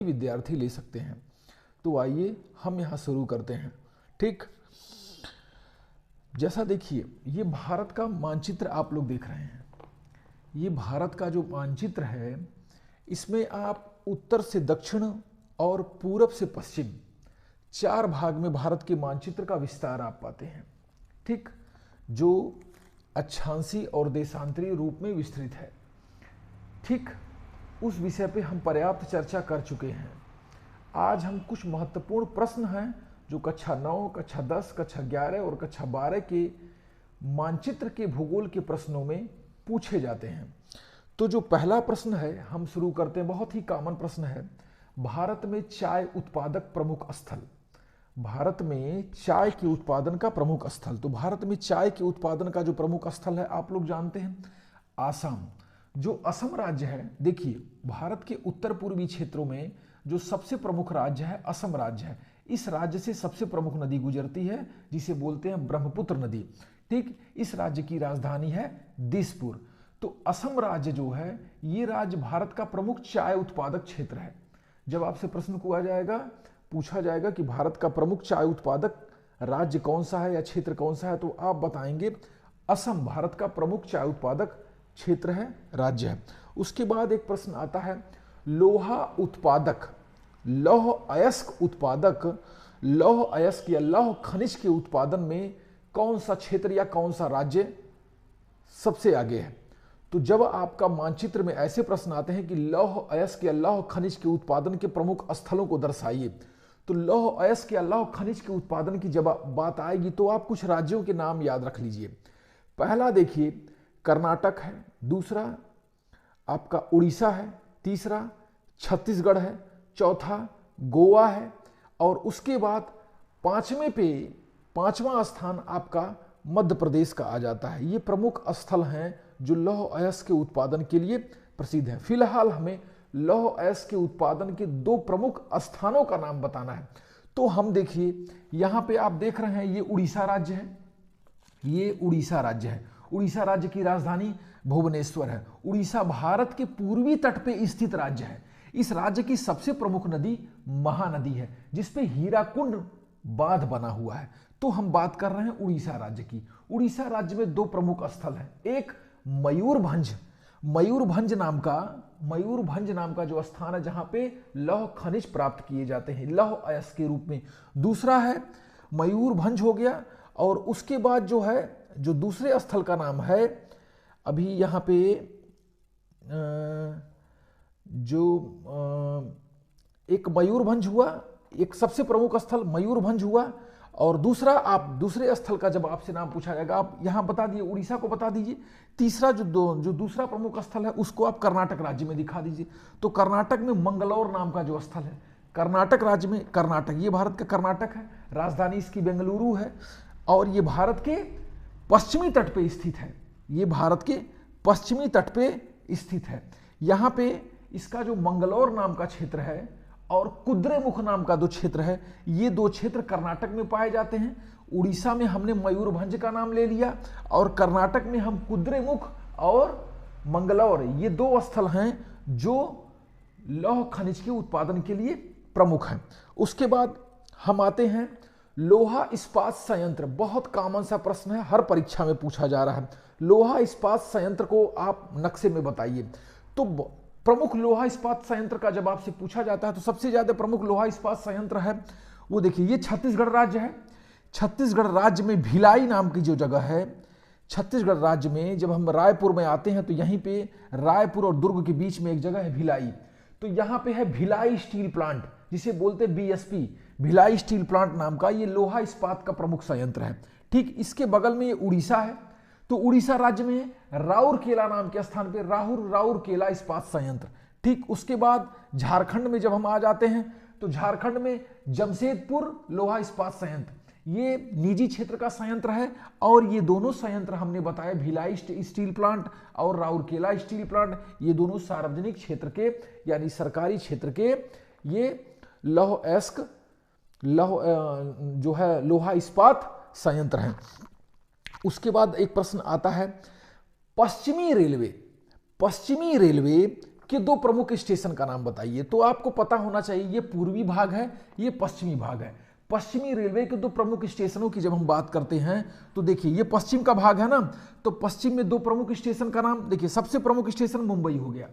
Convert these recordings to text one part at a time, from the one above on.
विद्यार्थी ले सकते हैं। तो आइए हम यहाँ शुरू करते हैं। ठीक, जैसा देखिए ये भारत का मानचित्र आप लोग देख रहे हैं। ये भारत का जो मानचित्र है इसमें आप उत्तर से दक्षिण और पूरब से पश्चिम 4 भाग में भारत के मानचित्र का विस्तार आप पाते हैं। ठीक, जो अक्षांशीय और देशांतरीय रूप में विस्तृत है। ठीक, उस विषय पे हम पर्याप्त चर्चा कर चुके हैं। आज हम कुछ महत्वपूर्ण प्रश्न हैं जो कक्षा 9, कक्षा 10, कक्षा 11 और कक्षा 12 के मानचित्र के भूगोल के प्रश्नों में पूछे जाते हैं। तो जो पहला प्रश्न है हम शुरू करते हैं, बहुत ही कॉमन प्रश्न है। भारत में चाय उत्पादक प्रमुख स्थल। भारत में चाय के उत्पादन का प्रमुख स्थल। तो भारत में चाय के उत्पादन का जो प्रमुख स्थल है आप लोग जानते हैं, आसाम। जो असम राज्य है, देखिए भारत के उत्तर पूर्वी क्षेत्रों में जो सबसे प्रमुख राज्य है असम राज्य है। इस राज्य से सबसे प्रमुख नदी गुजरती है जिसे बोलते हैं ब्रह्मपुत्र नदी। ठीक, इस राज्य की राजधानी है दिसपुर। तो असम राज्य जो है ये राज्य भारत का प्रमुख चाय उत्पादक क्षेत्र है। जब आपसे प्रश्न पूछा जाएगा कि भारत का प्रमुख चाय उत्पादक राज्य कौन सा है या क्षेत्र कौन सा है, तो आप बताएंगे असम भारत का प्रमुख चाय उत्पादक क्षेत्र है, राज्य है। उसके बाद एक प्रश्न आता है, लोहा उत्पादक, लौह अयस्क उत्पादक, लौह अयस्क या लौह खनिज के उत्पादन में कौन सा क्षेत्र या कौन सा राज्य सबसे आगे है। तो जब आपका मानचित्र में ऐसे प्रश्न आते हैं कि लौह अयस्क या लौह खनिज के उत्पादन के प्रमुख स्थलों को दर्शाइए, तो लौह अयस्क या लौह खनिज के उत्पादन की जब बात आएगी तो आप कुछ राज्यों के नाम याद रख लीजिए। पहला देखिए कर्नाटक है, दूसरा आपका उड़ीसा है, तीसरा छत्तीसगढ़ है, चौथा गोवा है और उसके बाद पांचवा स्थान आपका मध्य प्रदेश का आ जाता है। ये प्रमुख स्थल हैं जो लौह अयस्क के उत्पादन के लिए प्रसिद्ध हैं। फिलहाल हमें लौह अयस्क के उत्पादन के 2 प्रमुख स्थानों का नाम बताना है। तो हम देखिए यहाँ पे आप देख रहे हैं ये उड़ीसा राज्य है, ये उड़ीसा राज्य है। उड़ीसा राज्य की राजधानी भुवनेश्वर है। उड़ीसा भारत के पूर्वी तट पे स्थित राज्य है। इस राज्य की सबसे प्रमुख नदी महानदी है जिसपे हीराकुंड बांध बना हुआ है। तो हम बात कर रहे हैं उड़ीसा राज्य की। उड़ीसा राज्य में 2 प्रमुख स्थल हैं, एक मयूरभंज, मयूरभंज नाम का जो स्थान है जहां पे लौह खनिज प्राप्त किए जाते हैं लौह अयस्क के रूप में, दूसरा है मयूरभंज हो गया। और उसके बाद जो है जो दूसरे स्थल का नाम है अभी यहाँ पे एक मयूरभंज हुआ, एक सबसे प्रमुख स्थल मयूरभंज हुआ और दूसरा आप दूसरे स्थल का जब आपसे नाम पूछा जाएगा आप यहां बता दिए, उड़ीसा को बता दीजिए। तीसरा जो दूसरा प्रमुख स्थल है उसको आप कर्नाटक राज्य में दिखा दीजिए। तो कर्नाटक में मंगलौर नाम का जो स्थल है, कर्नाटक राज्य में, कर्नाटक ये भारत का कर्नाटक है, राजधानी इसकी बेंगलुरु है और ये भारत के पश्चिमी तट पे स्थित है। ये भारत के पश्चिमी तट पे स्थित है। यहाँ पे इसका जो मंगलौर नाम का क्षेत्र है और कुद्रेमुख नाम का 2 क्षेत्र है, ये 2 क्षेत्र कर्नाटक में पाए जाते हैं। उड़ीसा में हमने मयूरभंज का नाम ले लिया और कर्नाटक में हम कुद्रेमुख और मंगलौर, ये 2 स्थल हैं जो लौह खनिज के उत्पादन के लिए प्रमुख हैं। उसके बाद हम आते हैं लोहा इस्पात संयंत्र। बहुत कॉमन सा प्रश्न है, हर परीक्षा में पूछा जा रहा है। लोहा इस्पात संयंत्र को आप नक्शे में बताइए। तो प्रमुख लोहा इस्पात संयंत्र का जब आपसे पूछा जाता है तो सबसे ज्यादा प्रमुख लोहा इस्पात संयंत्र है वो देखिए ये छत्तीसगढ़ राज्य है। छत्तीसगढ़ राज्य में भिलाई नाम की जो जगह है, छत्तीसगढ़ राज्य में जब हम रायपुर में आते हैं तो यहीं पे रायपुर और दुर्ग के बीच में एक जगह है भिलाई। तो यहाँ पे है भिलाई स्टील प्लांट जिसे बोलते हैं बीएसपी, भिलाई स्टील प्लांट नाम का ये लोहा इस्पात का प्रमुख संयंत्र है। ठीक, इसके बगल में ये उड़ीसा है। तो उड़ीसा राज्य में राउरकेला नाम के स्थान पे राउरकेला इस्पात संयंत्र। ठीक, उसके बाद झारखंड में जब हम आ जाते हैं तो झारखंड में जमशेदपुर लोहा इस्पात संयंत्र, ये निजी क्षेत्र का संयंत्र है और ये दोनों संयंत्र हमने बताया भिलाई स्टील प्लांट और राउरकेला स्टील प्लांट, ये दोनों सार्वजनिक क्षेत्र के यानी सरकारी क्षेत्र के ये लौह अयस्क जो है लोहा इस्पात संयंत्र हैं। उसके बाद एक प्रश्न आता है पश्चिमी रेलवे कि दो प्रमुख स्टेशन का नाम बताइए। तो आपको पता होना चाहिए ये पूर्वी भाग है, ये पश्चिमी भाग है। पश्चिमी रेलवे के दो प्रमुख स्टेशनों की जब हम बात करते हैं तो देखिए ये पश्चिम का भाग है ना, तो पश्चिम में दो प्रमुख स्टेशन का नाम देखिए, सबसे प्रमुख स्टेशन मुंबई हो गया,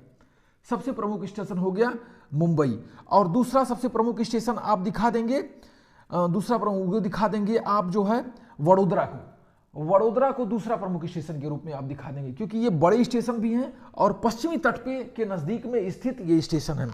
सबसे प्रमुख स्टेशन हो गया मुंबई। और दूसरा सबसे प्रमुख स्टेशन आप दिखा देंगे, दूसरा प्रमुख दिखा देंगे आप जो है वडोदरा को, वडोदरा को दूसरा प्रमुख स्टेशन के रूप में आप दिखा देंगे, क्योंकि ये बड़े स्टेशन भी हैं और पश्चिमी तट पे के नजदीक में स्थित ये स्टेशन है।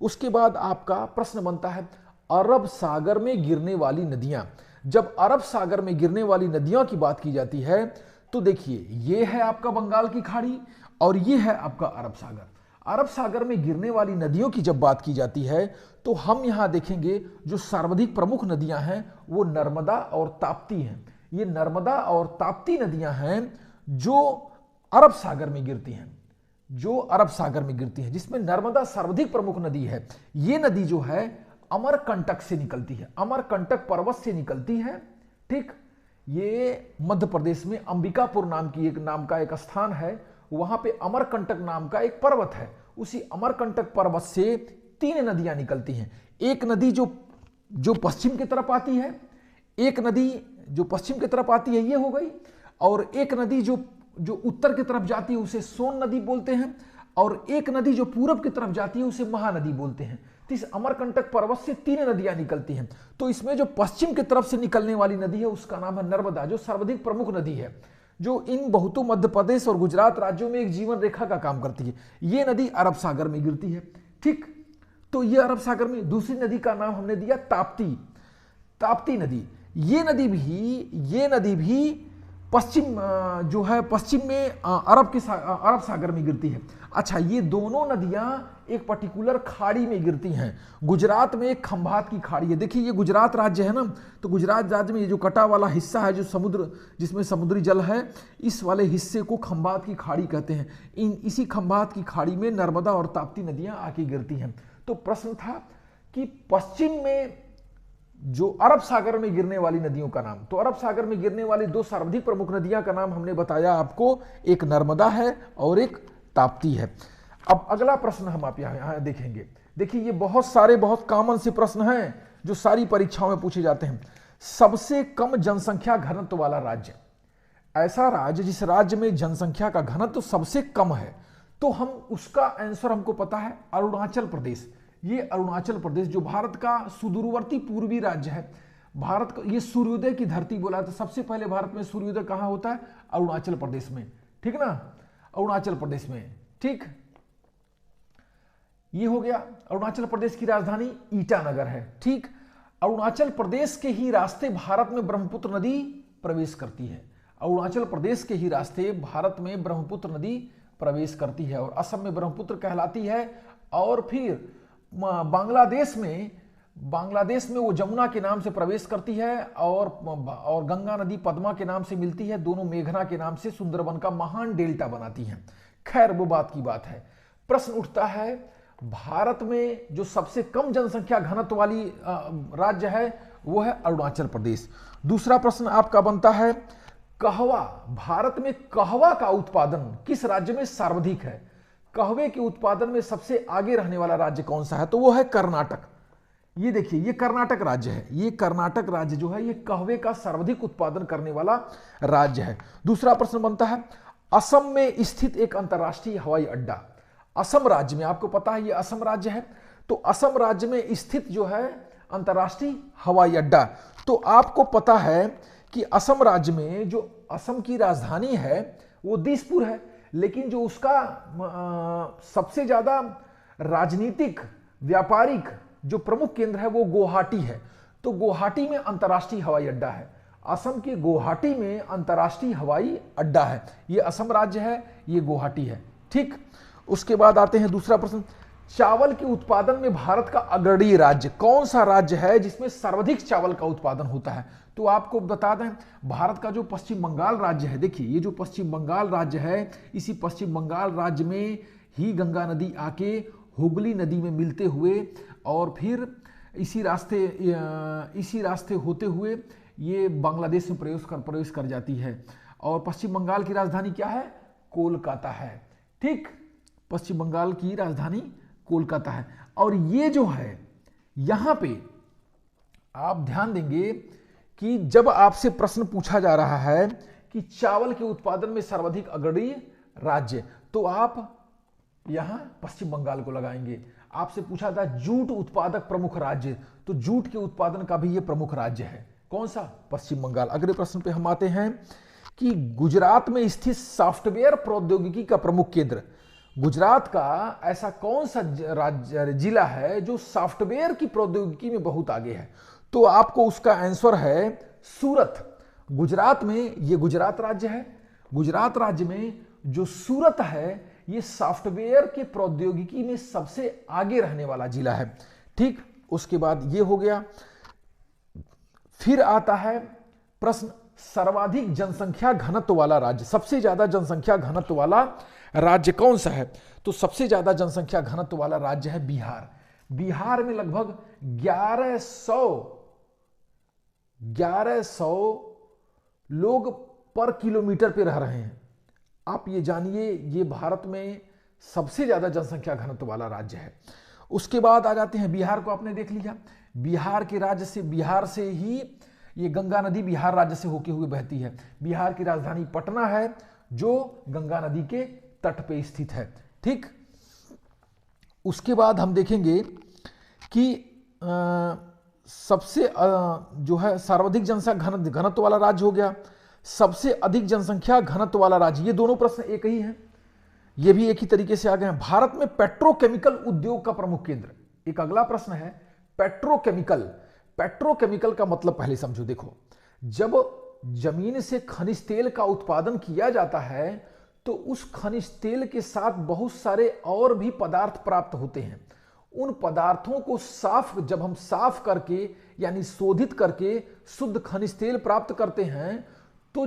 उसके बाद आपका प्रश्न बनता है अरब सागर में गिरने वाली नदियां। जब अरब सागर में गिरने वाली नदियों की बात की जाती है तो देखिए ये है आपका बंगाल की खाड़ी और ये है आपका अरब सागर। अरब सागर में गिरने वाली नदियों की जब बात की जाती है तो हम यहां देखेंगे जो सर्वाधिक प्रमुख नदियां हैं वो नर्मदा और ताप्ती हैं। ये नर्मदा और ताप्ती नदियां हैं जो अरब सागर में गिरती हैं, जो अरब सागर में गिरती हैं, जिसमें नर्मदा सर्वाधिक प्रमुख नदी है। ये नदी जो है अमरकंटक से निकलती है, अमरकंटक पर्वत से निकलती है। ठीक, ये मध्य प्रदेश में अंबिकापुर नाम का एक स्थान है, वहां पे अमरकंटक नाम का एक पर्वत है। उसी अमरकंटक पर्वत से 3 नदियां निकलती हैं। एक नदी जो पश्चिम की तरफ आती है, एक नदी जो पश्चिम की तरफ आती है ये हो गई, और एक नदी जो उत्तर की तरफ जाती है उसे सोन नदी बोलते हैं, और एक नदी जो पूरब की तरफ जाती है उसे महानदी बोलते हैं। तो इस अमरकंटक पर्वत से 3 नदियां निकलती हैं। तो इसमें जो पश्चिम की तरफ से निकलने वाली नदी है उसका नाम है नर्मदा, जो सर्वाधिक प्रमुख नदी है, जो इन बहुतों मध्य प्रदेश और गुजरात राज्यों में एक जीवन रेखा का काम करती है। ये नदी अरब सागर में गिरती है। ठीक, तो ये अरब सागर में। दूसरी नदी का नाम हमने दिया ताप्ती, ताप्ती नदी। ये नदी भी पश्चिम जो है पश्चिम में अरब सागर में गिरती है। अच्छा, ये दोनों नदियां एक पर्टिकुलर खाड़ी में गिरती हैं। गुजरात में एक खंभात की खाड़ी है। देखिए ये गुजरात राज्य है ना, तो गुजरात राज्य में ये जो कटा वाला हिस्सा है जो समुद्र जिसमें समुद्री जल है, इस वाले हिस्से को खंभात की खाड़ी कहते हैं। इसी खंभात की खाड़ी में नर्मदा और ताप्ती नदियां आके गिरती हैं। तो प्रश्न था कि पश्चिम में जो अरब सागर में गिरने वाली नदियों का नाम, तो अरब सागर में गिरने वाली 2 सर्वाधिक प्रमुख नदियां का नाम हमने बताया आपको, एक नर्मदा है और एक ताप्ती है। अब अगला प्रश्न हम आप यहां देखेंगे। देखिए ये बहुत कॉमन से प्रश्न हैं जो सारी परीक्षाओं में पूछे जाते हैं। सबसे कम जनसंख्या घनत्व वाला राज्य, ऐसा राज्य जिस राज्य में जनसंख्या का घनत्व सबसे कम है, तो हम उसका आंसर हमको पता है अरुणाचल प्रदेश। ये अरुणाचल प्रदेश जो भारत का सुदूरवर्ती पूर्वी राज्य है, भारत को ये सूर्योदय की धरती बोला, तो सबसे पहले भारत में सूर्योदय कहां होता है? अरुणाचल प्रदेश में। ठीक ना, अरुणाचल प्रदेश में। ठीक, ये हो गया। अरुणाचल प्रदेश की राजधानी ईटानगर है। ठीक, अरुणाचल प्रदेश के ही रास्ते भारत में ब्रह्मपुत्र नदी प्रवेश करती है। अरुणाचल प्रदेश के ही रास्ते भारत में ब्रह्मपुत्र नदी प्रवेश करती है और असम में ब्रह्मपुत्र कहलाती है। और फिर बांग्लादेश में वो जमुना के नाम से प्रवेश करती है और गंगा नदी पद्मा के नाम से मिलती है। दोनों मेघना के नाम से सुंदरबन का महान डेल्टा बनाती हैं। खैर वो बात की बात है। प्रश्न उठता है भारत में जो सबसे कम जनसंख्या घनत्व वाली राज्य है वो है अरुणाचल प्रदेश। दूसरा प्रश्न आपका बनता है कहवा, भारत में कहवा का उत्पादन किस राज्य में सर्वाधिक है? कहवे के उत्पादन में सबसे आगे रहने वाला राज्य कौन सा है? तो वो है कर्नाटक। ये देखिए ये कर्नाटक राज्य है। ये कर्नाटक राज्य जो है ये कहवे का सर्वाधिक उत्पादन करने वाला राज्य है। दूसरा प्रश्न बनता है असम में स्थित एक अंतर्राष्ट्रीय हवाई अड्डा। असम राज्य में, आपको पता है ये असम राज्य है, तो असम राज्य में स्थित जो है अंतर्राष्ट्रीय हवाई अड्डा, तो आपको पता है कि असम राज्य में जो असम की राजधानी है वो दिसपुर है, लेकिन जो उसका सबसे ज्यादा राजनीतिक व्यापारिक जो प्रमुख केंद्र है वो गुवाहाटी है। तो गुवाहाटी में अंतर्राष्ट्रीय हवाई अड्डा है। असम के गुवाहाटी में अंतर्राष्ट्रीय हवाई अड्डा है। ये असम राज्य है, ये गुवाहाटी है। ठीक, उसके बाद आते हैं दूसरा प्रश्न, चावल के उत्पादन में भारत का अग्रणी राज्य कौन सा राज्य है जिसमें सर्वाधिक चावल का उत्पादन होता है? तो आपको बता दें भारत का जो पश्चिम बंगाल राज्य है, देखिए ये जो पश्चिम बंगाल राज्य है, इसी पश्चिम बंगाल राज्य में ही गंगा नदी आके हुगली नदी में मिलते हुए और फिर इसी रास्ते होते हुए ये बांग्लादेश में प्रवेश कर जाती है। और पश्चिम बंगाल की राजधानी क्या है? कोलकाता है। ठीक, पश्चिम बंगाल की राजधानी कोलकाता है। और ये जो है यहां पे आप ध्यान देंगे कि जब आपसे प्रश्न पूछा जा रहा है कि चावल के उत्पादन में सर्वाधिक अग्रणी राज्य, तो आप यहां पश्चिम बंगाल को लगाएंगे। आपसे पूछा था जूट उत्पादक प्रमुख राज्य, तो जूट के उत्पादन का भी यह प्रमुख राज्य है। कौन सा? पश्चिम बंगाल। अगले प्रश्न पे हम आते हैं कि गुजरात में स्थित सॉफ्टवेयर प्रौद्योगिकी का प्रमुख केंद्र। गुजरात का ऐसा कौन सा राज्य जिला है जो सॉफ्टवेयर की प्रौद्योगिकी में बहुत आगे है? तो आपको उसका आंसर है सूरत। गुजरात में, ये गुजरात राज्य है, गुजरात राज्य में जो सूरत है ये सॉफ्टवेयर के प्रौद्योगिकी में सबसे आगे रहने वाला जिला है। ठीक, उसके बाद ये हो गया। फिर आता है प्रश्न, सर्वाधिक जनसंख्या घनत्व वाला राज्य, सबसे ज्यादा जनसंख्या घनत्व वाला राज्य कौन सा है? तो सबसे ज्यादा जनसंख्या घनत्व वाला राज्य है बिहार। बिहार में लगभग 1100 लोग पर किलोमीटर पे रह रहे हैं। आप ये जानिए, ये भारत में सबसे ज्यादा जनसंख्या घनत्व वाला राज्य है। उसके बाद आ जाते हैं, बिहार को आपने देख लिया। बिहार के राज्य से, बिहार से ही ये गंगा नदी बिहार राज्य से होके हुए बहती है। बिहार की राजधानी पटना है जो गंगा नदी के तट पे स्थित है। ठीक, उसके बाद हम देखेंगे कि सबसे जो है सर्वाधिक जनसंख्या घनत्व वाला राज्य हो गया, सबसे अधिक जनसंख्या घनत्व वाला राज्य, ये दोनों प्रश्न एक ही हैं, ये भी एक ही तरीके से आ गए हैं। भारत में पेट्रोकेमिकल उद्योग का प्रमुख केंद्र। एक अगला प्रश्न है पेट्रोकेमिकल। पेट्रोकेमिकल का मतलब पहले समझो। देखो, जब जमीन से खनिज तेल का उत्पादन किया जाता है तो उस खनिज तेल के साथ बहुत सारे और भी पदार्थ प्राप्त होते हैं। उन पदार्थों को जब हम साफ करके यानी शोधित करके शुद्ध खनिज तेल प्राप्त करते हैं तो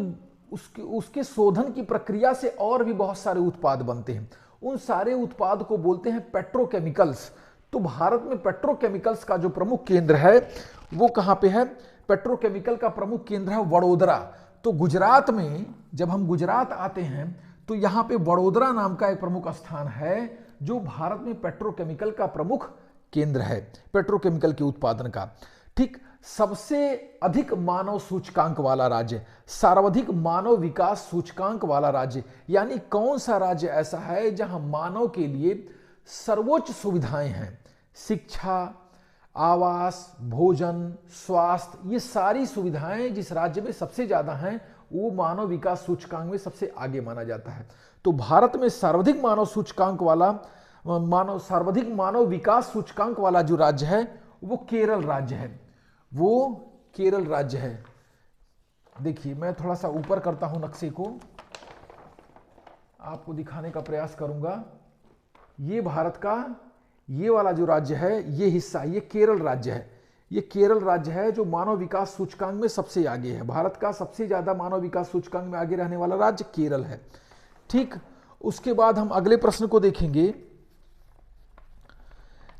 उसके शोधन की प्रक्रिया से और भी बहुत सारे उत्पाद बनते हैं। उन सारे उत्पाद को बोलते हैं पेट्रोकेमिकल्स। तो भारत में पेट्रोकेमिकल्स का जो प्रमुख केंद्र है वो कहां पे है? पेट्रोकेमिकल का प्रमुख केंद्र है वडोदरा। तो गुजरात में जब हम गुजरात आते हैं तो यहां पे वडोदरा नाम का एक प्रमुख स्थान है जो भारत में पेट्रोकेमिकल का प्रमुख केंद्र है, पेट्रोकेमिकल के उत्पादन का। ठीक, सबसे अधिक मानव सूचकांक वाला राज्य, सर्वाधिक मानव विकास सूचकांक वाला राज्य, यानी कौन सा राज्य ऐसा है जहां मानव के लिए सर्वोच्च सुविधाएं हैं? शिक्षा, आवास, भोजन, स्वास्थ्य, ये सारी सुविधाएं जिस राज्य में सबसे ज्यादा हैं वो मानव विकास सूचकांक में सबसे आगे माना जाता है। तो भारत में सर्वाधिक मानव विकास सूचकांक वाला जो राज्य है वो केरल राज्य है, वो केरल राज्य है। देखिए, मैं थोड़ा सा ऊपर करता हूं नक्शे को, आपको दिखाने का प्रयास करूंगा। ये भारत का ये वाला जो राज्य है, ये हिस्सा, ये केरल राज्य है। ये केरल राज्य है जो मानव विकास सूचकांक में सबसे आगे है। भारत का सबसे ज्यादा मानव विकास सूचकांक में आगे रहने वाला राज्य केरल है। ठीक, उसके बाद हम अगले प्रश्न को देखेंगे।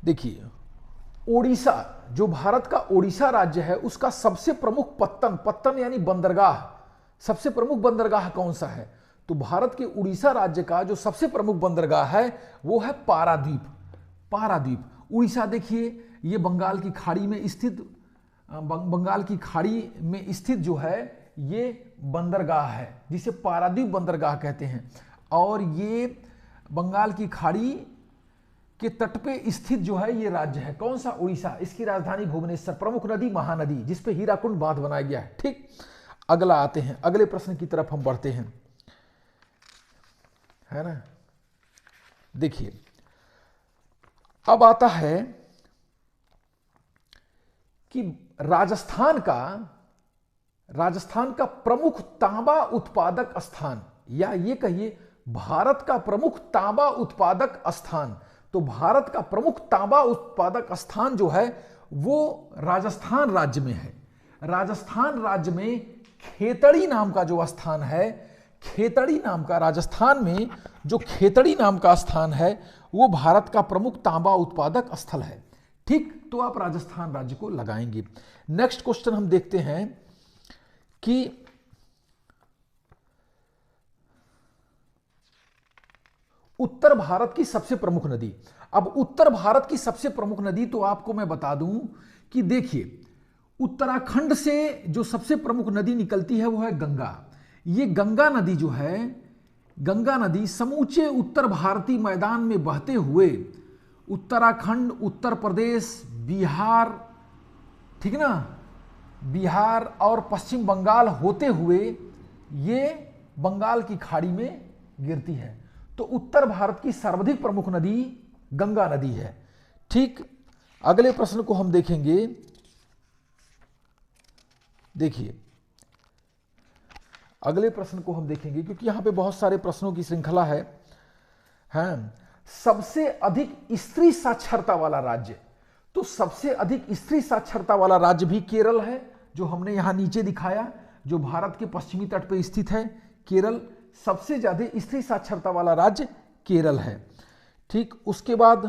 देखिए, ओडिशा, जो भारत का ओडिशा राज्य है उसका सबसे प्रमुख पत्तन यानी बंदरगाह, सबसे प्रमुख बंदरगाह कौन सा है? तो भारत के उड़ीसा राज्य का जो सबसे प्रमुख बंदरगाह है वो है पारादीप। पारादीप, उड़ीसा देखिए, ये बंगाल की खाड़ी में स्थित जो है ये बंदरगाह है जिसे पारादीप बंदरगाह कहते हैं। और ये बंगाल की खाड़ी के तट पे स्थित जो है ये राज्य है। कौन सा? उड़ीसा। इसकी राजधानी भुवनेश्वर। प्रमुख नदी महानदी जिसपे हीराकुंड बांध बनाया गया है। ठीक, अगला आते हैं, अगले प्रश्न की तरफ हम बढ़ते हैं, है ना। देखिए, अब आता है कि राजस्थान का प्रमुख तांबा उत्पादक स्थान, या ये कहिए भारत का प्रमुख तांबा उत्पादक स्थान। तो भारत का प्रमुख तांबा उत्पादक स्थान जो है वो राजस्थान राज्य में है। राजस्थान राज्य में खेतड़ी नाम का जो स्थान है, खेतड़ी नाम का, राजस्थान में जो खेतड़ी नाम का स्थान है वो भारत का प्रमुख तांबा उत्पादक स्थल है। ठीक, तो आप राजस्थान राज्य को लगाएंगे। नेक्स्ट क्वेश्चन हम देखते हैं कि उत्तर भारत की सबसे प्रमुख नदी। अब उत्तर भारत की सबसे प्रमुख नदी तो आपको मैं बता दूं कि देखिए, उत्तराखंड से जो सबसे प्रमुख नदी निकलती है वो है गंगा। ये गंगा नदी जो है, गंगा नदी समूचे उत्तर भारतीय मैदान में बहते हुए उत्तराखंड, उत्तर प्रदेश, बिहार, ठीक ना, बिहार और पश्चिम बंगाल होते हुए ये बंगाल की खाड़ी में गिरती है। तो उत्तर भारत की सर्वाधिक प्रमुख नदी गंगा नदी है। ठीक, अगले प्रश्न को हम देखेंगे। देखिए, अगले प्रश्न को हम देखेंगे क्योंकि यहां पे बहुत सारे प्रश्नों की श्रृंखला है। सबसे अधिक स्त्री साक्षरता वाला राज्य, तो सबसे अधिक स्त्री साक्षरता वाला राज्य भी केरल है, जो हमने यहां नीचे दिखाया, जो भारत के पश्चिमी तट पर स्थित है। केरल सबसे ज्यादा स्त्री साक्षरता वाला राज्य केरल है। ठीक, उसके बाद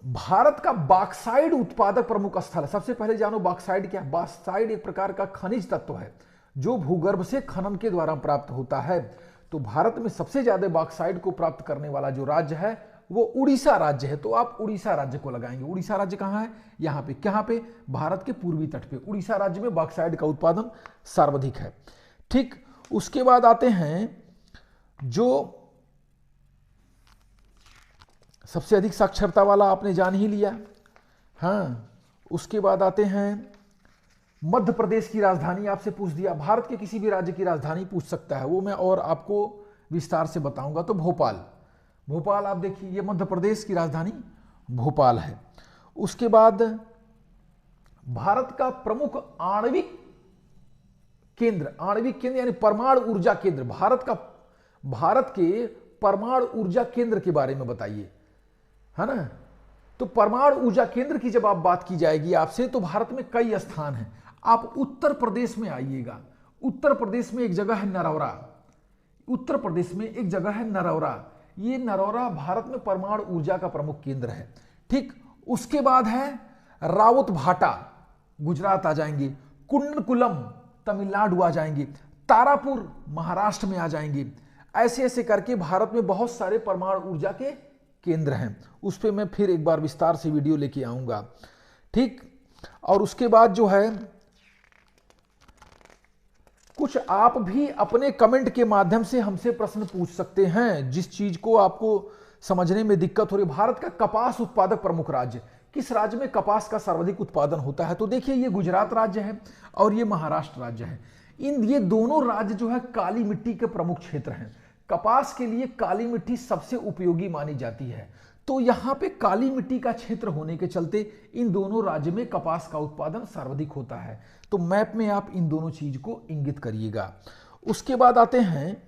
भारत का बॉक्साइट उत्पादक प्रमुख स्थल है। सबसे पहले जानो बॉक्साइट क्या है। बॉक्साइट एक प्रकार का खनिज तत्व है जो भूगर्भ से खनन के द्वारा प्राप्त होता है। तो भारत में सबसे ज्यादा बॉक्साइट को प्राप्त करने वाला जो राज्य है वो उड़ीसा राज्य है। तो आप उड़ीसा राज्य को लगाएंगे। उड़ीसा राज्य कहां है, यहां पे। कहां पे, भारत के पूर्वी तट पे। उड़ीसा राज्य में बॉक्साइट का उत्पादन सर्वाधिक है। ठीक, उसके बाद आते हैं जो सबसे अधिक साक्षरता वाला आपने जान ही लिया। उसके बाद आते हैं मध्य प्रदेश की राजधानी आपसे पूछ दिया। भारत के किसी भी राज्य की राजधानी पूछ सकता है, वो मैं और आपको विस्तार से बताऊंगा। तो भोपाल, भोपाल आप देखिए, ये मध्य प्रदेश की राजधानी भोपाल है। उसके बाद भारत का प्रमुख आणविक केंद्र यानी परमाणु ऊर्जा केंद्र, भारत के परमाणु ऊर्जा केंद्र के बारे में बताइए, है ना। तो परमाणु ऊर्जा केंद्र की जब आप बात की जाएगी आपसे, तो भारत में कई स्थान हैं। आप उत्तर प्रदेश में आइएगा। उत्तर प्रदेश में एक जगह है नरौरा। उत्तर प्रदेश में एक जगह है नरौरा। ये नरौरा भारत में परमाणु ऊर्जा का प्रमुख केंद्र है। ठीक, उसके बाद है रावतभाटा, गुजरात आ जाएंगे। कुन्नकुलम तमिलनाडु आ जाएंगे। तारापुर महाराष्ट्र में आ जाएंगे। ऐसे ऐसे करके भारत में बहुत सारे परमाणु ऊर्जा के केंद्र हैं। उस पर मैं फिर एक बार विस्तार से वीडियो लेके आऊंगा। ठीक, और उसके बाद जो है कुछ आप भी अपने कमेंट के माध्यम से हमसे प्रश्न पूछ सकते हैं, जिस चीज को आपको समझने में दिक्कत हो रही। भारत का कपास उत्पादक प्रमुख राज्य, किस राज्य में कपास का सर्वाधिक उत्पादन होता है। तो देखिए, ये गुजरात राज्य है और ये महाराष्ट्र राज्य है। ये दोनों राज्य जो है काली मिट्टी के प्रमुख क्षेत्र हैं। कपास के लिए काली मिट्टी सबसे उपयोगी मानी जाती है। तो यहां पे काली मिट्टी का क्षेत्र होने के चलते इन दोनों राज्य में कपास का उत्पादन सर्वाधिक होता है। तो मैप में आप इन दोनों चीज को इंगित करिएगा। उसके बाद आते हैं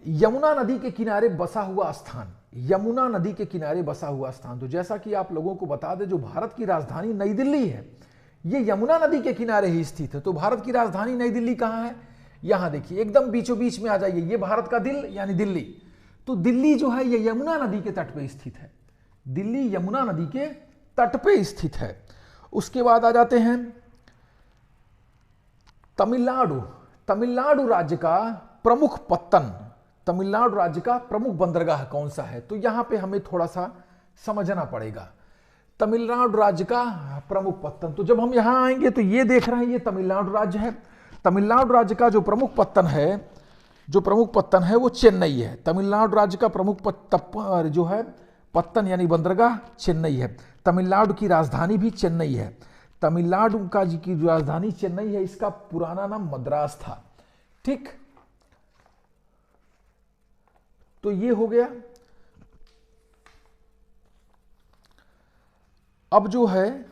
यमुना नदी के किनारे बसा हुआ स्थान। यमुना नदी के किनारे बसा हुआ स्थान, तो जैसा कि आप लोगों को बता दें, जो भारत की राजधानी नई दिल्ली है, ये यमुना नदी के किनारे ही स्थित है। तो भारत की राजधानी नई दिल्ली कहां है, यहां देखिए, एकदम बीचों बीच में आ जाइए। ये भारत का दिल यानी दिल्ली। तो दिल्ली जो है ये यमुना नदी के तट पे स्थित है। दिल्ली यमुना नदी के तट पे स्थित है। उसके बाद आ जाते हैं तमिलनाडु। तमिलनाडु राज्य का प्रमुख पत्तन, तमिलनाडु राज्य का प्रमुख बंदरगाह कौन सा है। तो यहां पे हमें थोड़ा सा समझना पड़ेगा। तमिलनाडु राज्य का प्रमुख पत्तन, तो जब हम यहां आएंगे तो ये देख रहे हैं, ये तमिलनाडु राज्य है। तमिलनाडु राज्य का जो प्रमुख पत्तन है वो चेन्नई है। तमिलनाडु राज्य का प्रमुख जो है पत्तन यानी बंदरगाह चेन्नई है। तमिलनाडु की राजधानी भी चेन्नई है। तमिलनाडु का की राजधानी चेन्नई है। इसका पुराना नाम मद्रास था। ठीक, तो ये हो गया। अब जो है,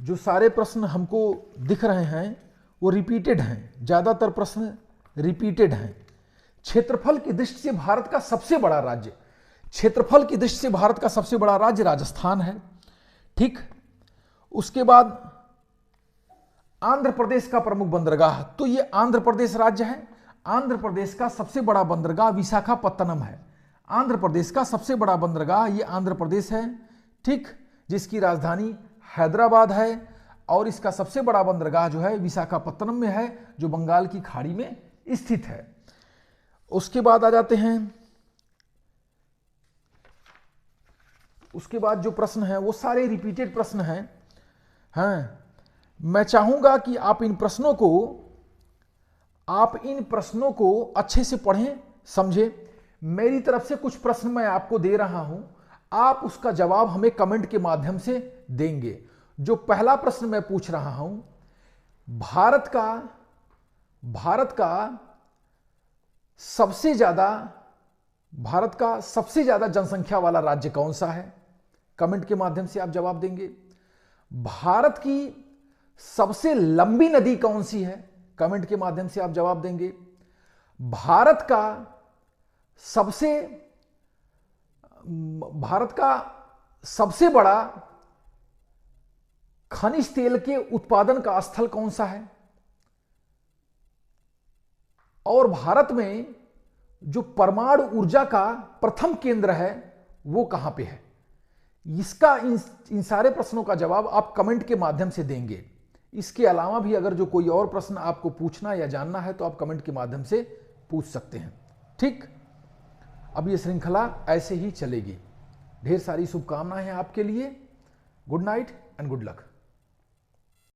जो सारे प्रश्न हमको दिख रहे हैं वो रिपीटेड हैं। ज्यादातर प्रश्न रिपीटेड हैं। क्षेत्रफल की दृष्टि से भारत का सबसे बड़ा राज्य, क्षेत्रफल की दृष्टि से भारत का सबसे बड़ा राज्य राजस्थान है। ठीक, उसके बाद आंध्र प्रदेश का प्रमुख बंदरगाह, तो ये आंध्र प्रदेश राज्य है। आंध्र प्रदेश का सबसे बड़ा बंदरगाह विशाखापत्तनम है। आंध्र प्रदेश का सबसे बड़ा बंदरगाह ये आंध्र प्रदेश है। ठीक, जिसकी राजधानी हैदराबाद है और इसका सबसे बड़ा बंदरगाह जो है विशाखापत्तनम में है, जो बंगाल की खाड़ी में स्थित है। उसके बाद आ जाते हैं, उसके बाद जो प्रश्न है वो सारे रिपीटेड प्रश्न हैं। मैं चाहूंगा कि आप इन प्रश्नों को अच्छे से पढ़ें, समझें। मेरी तरफ से कुछ प्रश्न मैं आपको दे रहा हूं, आप उसका जवाब हमें कमेंट के माध्यम से देंगे। जो पहला प्रश्न मैं पूछ रहा हूं, भारत का सबसे ज्यादा जनसंख्या वाला राज्य कौन सा है? कमेंट के माध्यम से आप जवाब देंगे। भारत की सबसे लंबी नदी कौन सी है? कमेंट के माध्यम से आप जवाब देंगे। भारत का सबसे बड़ा खनिज तेल के उत्पादन का स्थल कौन सा है? और भारत में जो परमाणु ऊर्जा का प्रथम केंद्र है वो कहां पे है? इसका इन सारे प्रश्नों का जवाब आप कमेंट के माध्यम से देंगे। इसके अलावा भी अगर जो कोई और प्रश्न आपको पूछना या जानना है तो आप कमेंट के माध्यम से पूछ सकते हैं। ठीक, अब ये श्रृंखला ऐसे ही चलेगी। ढेर सारी शुभकामनाएं हैं आपके लिए। Good night and good luck.